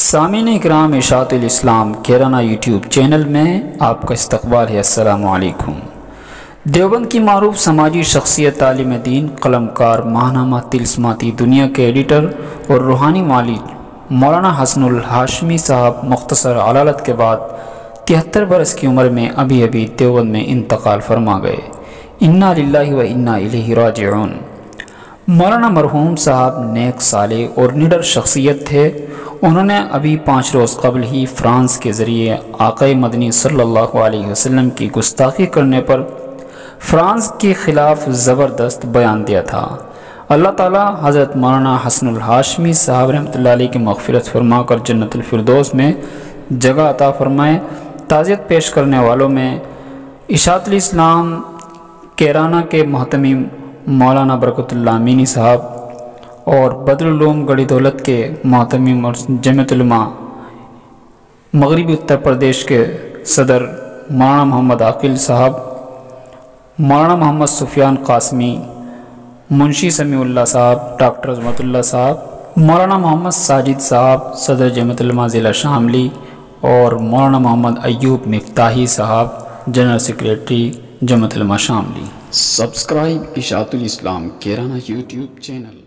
سامعین اکرام، اشاعت الاسلام کیرانہ یوٹیوب چینل میں آپ کا استقبال ہے۔ السلام علیکم۔ دیوبند کی معروف سماجی شخصیت، عالم دین، قلمکار، ماہنامہ طلسماتی دنیا کے ایڈیٹر اور روحانی معالج مولانا حسن الہاشمی صاحب مختصر علالت کے بعد 73 برس کی عمر میں ابھی دیوبند میں انتقال فرما گئے۔ انا للہ و انا الیہ راجعون۔ مولانا مرحوم صاحب نیک صالح اور نڈر شخصیت تھے۔ انہوں نے ابھی 5 روز قبل ہی فرانس کے ذریعے آقا مدنی صلی اللہ علیہ وسلم کی گستاخی کرنے پر فرانس کے خلاف زبردست بیان دیا تھا۔ اللہ تعالی حضرت مولانا حسن الہاشمی صاحب رحمۃ اللہ علیہ کی مغفرت فرما کر جنت الفردوس میں جگہ عطا فرمائے۔ تعزیت پیش کرنے والوں میں اشاعت الاسلام کیرانہ کے محتمم مولانا برکت اللہ امینی صاحب اور بدر العلوم گڑھی دولت کے محتمم اور جمعیت علماء مغربی اتر پردیش کے صدر مولانا محمد عاقل صاحب، مولانا محمد سفیان قاسمی، منشی سمیع اللہ صاحب، ڈاکٹر عظمت اللہ صاحب، مولانا محمد ساجد صاحب صدر جمعیت علماء ضلع شاملی اور مولانا محمد ایوب مفتاحی صاحب جنرل سیکریٹری جمعیت علماء شاملی۔ سبسکرائب اشاعت الاسلام کیرانہ یوٹیوب چینل۔